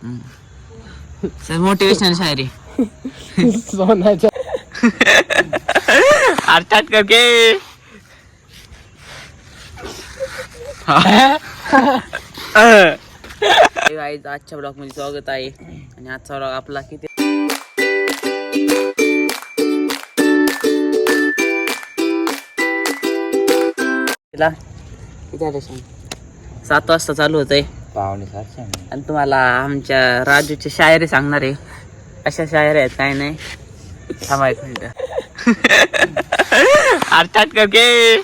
Sir motivational शायरी सोन्याच्या अर्थात करके आजच्या ब्लॉग मध्ये स्वागत आहे. आणि आजचा ब्लॉग आपला किती किती 7 वाजता चालू होत आहे. आणि तुम्हाला आमच्या राजूची शायरी सांगणार आहे. अशा शायरी आहेत काय नाही. थांबा एक मिनिट. अर्थात करके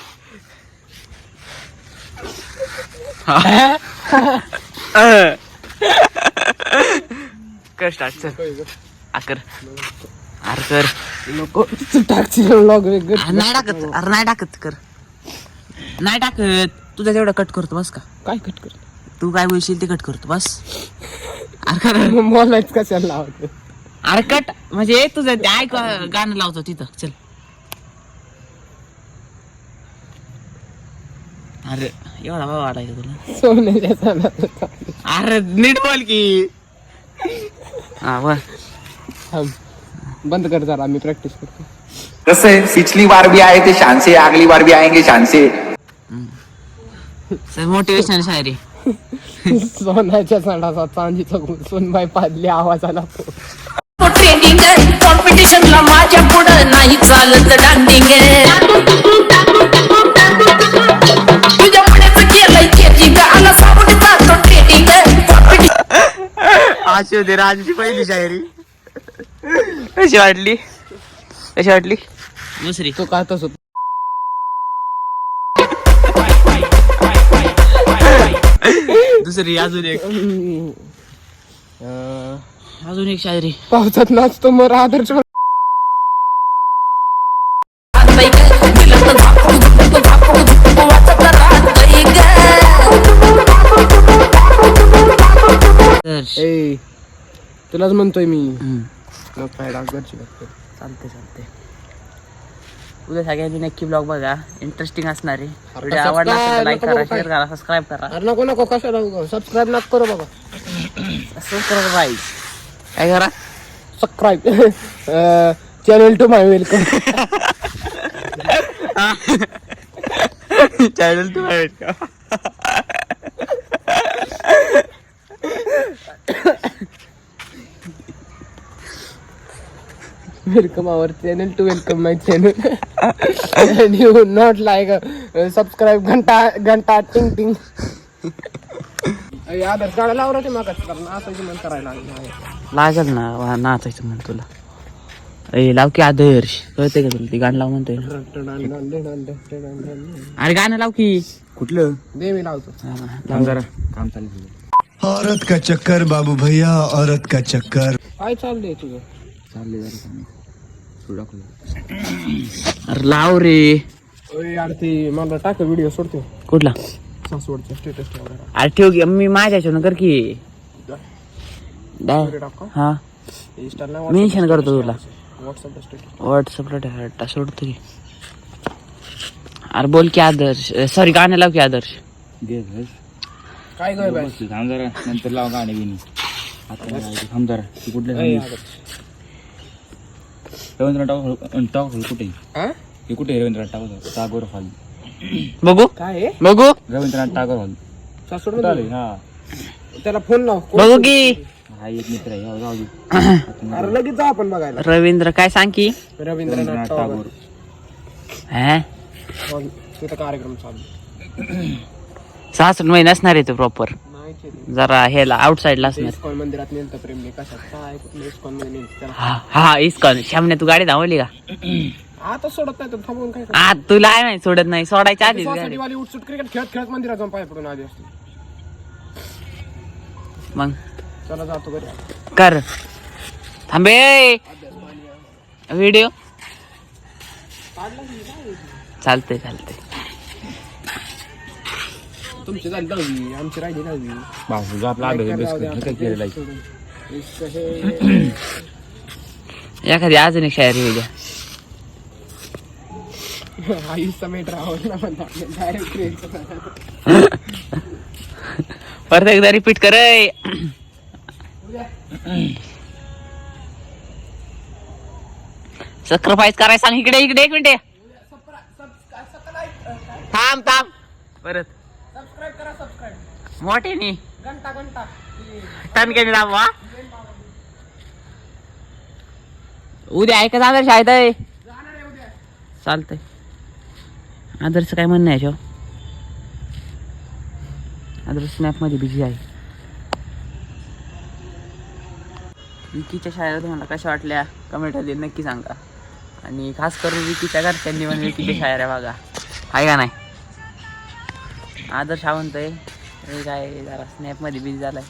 कर स्टार्ट चल. आकर कर नको टाकशील व्लॉग वेगळं. नाही टाकत. अरे नाही टाकत. कर नाही टाकत. तुझा तेवढं कट करतो बस. का काय कट कर तू काय बोलशील ते कट करतो बस. अरे कर बोलायच कशाला लावतो. अरे कट म्हणजे तुझं ते ऐक गाणं लावतो तिथं. चल. अरे एवढा भाव वाटायचा तुला. सोन्याच्या सणाचा अरे नीट बोल की. हा बर बंद कर जरा. मी प्रॅक्टिस करतो. कसं आहे, पिछली बार भी आए थे शान से, अगली बार भी आएंगे शान से. सर मोटिवेशनल शायरी सोन्याच्या सणाचा चांदीचा सुनबाई पाडली आवाजाला. ट्रेनिंग कॉम्पिटिशनला माझ्या पुढं नाही चालत डान्सिंग. तुझ्या पुढेच केलंय चेंजिंग. आला साबुन जातो ट्रेनिंग. अशी होती राजूची पहिली शायरी. कशी वाटली? कशी वाटली? दुसरी तो काय तसं दुसरी अजून एक अजून एक शायरी. पावसात नाचतो मग आदर्श ए तुलाच म्हणतोय मी. मग काय डान्सची चालते चालते. उद्या सगळ्यांनी नक्की ब्लॉग बघा. इंटरेस्टिंग असणार आहे. व्हिडिओ subscribe आवडला असेल तर लाईक नको करा, करू शेअर करा, सबस्क्राईब करा. अरे नको नको कशाला सबस्क्राईब नको करू बाबा. सबस्क्राईब राईज काय करा. Subscribe channel to my welcome. Channel to my welcome. Welcome our channel to welcome my channel. and you not like subscribe घंटा टिंग टिंग. आदर्श गाडा लावला ते मागास कारण असं मन करायला लागल ना नाचायचं म्हण तुला. ए लाव की आदर्श. कळते का तुला? ती गाणं लाव म्हणतोय ना. अरे गाणं लाव की. कुठलं दे मी लावतो. लाव जरा. काम चालू. औरत का चक्कर बाबू भैया, औरत का चक्कर. काय चाललंय तुझं? चालले जरा अरे लाव रे. यार ती मला टाक व्हिडिओ सोडतो कुठला? सासवडचा स्टेटस ठेवला. अरे ठेव की. मी माझ्या ह्याच्यानं कर की. हा मेन्शन करतो तुला. व्हॉट्सअपला सोडतो की. अरे बोल की आदर्श. सॉरी गाणं लाव की आदर्श. काय गय थांब जरा नंतर लाव गाणे बिनी. आता थांब जरा. ती कुठल्या रवींद्रनाथ टागोर कुठे? हे कुठे रवींद्रनाथ टागोर हॉल? बघू काय बघू रवींद्रनाथ टागोर हॉल सासवड. हा त्याला फोन लाव. बघू की. हा एक मित्र आहे. जाऊ दे. अरे लगेच जा आपण बघायला. रवींद्र काय सांग की. रवींद्रनाथ टागोर हा हॉल. तिथं कार्यक्रम चालू. 6 महिने असणार आहे तो प्रॉपर. नाही जरा ह्याला आउटसाइडला असणार. इस्कॉन मंदिरात नेलतं प्रेमने. कशात काय कुठलं इस्कॉन मध्ये नेलतं त्याला. हा हा इस्कॉन. शामने तू गाडी धावली का? आता सोडत नाही तर थांबून काय आ तुला आहे नाही सोडत नाही. सोडायच्या आधी सोसायटी वाली उठसूट क्रिकेट खेळत खेळत मंदिरात जाऊन पाय पडून आधी असते. मग चला जातो घरी. कर. थांबे व्हिडिओ. चालते चालते. तुमची झाली 10वी, आमची राहिली 10वी. बाजूला आपला अभ्यास काय केलेला आहे. एखादी अजून एक शायरी होऊ द्या. आई समेट राहून परत एकदा रिपीट कर. सॅक्रिफाईस करायला सांग. इकडे इकडे 1 मिनिट थांब थांब. परत सबस्क्राईब करा. सबस्क्राईब मोठे नी घंटा घंटा टणक्याने दाबवा. उद्या ऐकत आदर्श आहेत आहे. चालतंय. आदर्श काय म्हणणं आहे याच्यावर? आदर्श स्नॅप मध्ये बिझी आहे. विकीच्या शाळेला तुम्हाला कशा वाटल्या कमेंटमध्ये नक्की सांगा. आणि खास करून विकीच्या घरच्यांनी पण विकीच्या शाळेला बघा आहे का नाही. आदर्श हा म्हणतोय हे काय जरा स्नॅपमध्ये बिझी झालाय.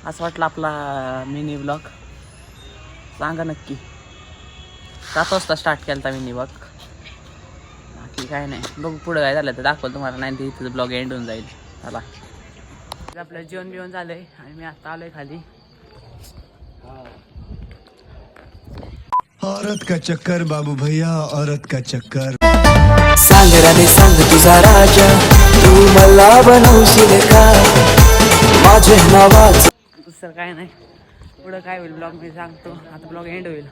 असं वाटलं आपला मिनी ब्लॉग. सांगा नक्की. 7 वाजता स्टार्ट केला होता मिनी ब्लॉग. बाकी काय नाही. बघू पुढं काय झालं तर दाखवलं तुम्हाला. नाही तर इथं ब्लॉग एंड होऊन जाईल. चला आपलं जेवण बिवण झालंय आणि मी आता आलोय खाली. औरत का चक्कर बाबू भैया औरत का चक्कर. सांग राणे सांग तुझा राजा तू मला बनवशील का माझे नावाच. दुसरं काय नाही. पुढं काय होईल ब्लॉग मी सांगतो. आता ब्लॉग एंड होईल.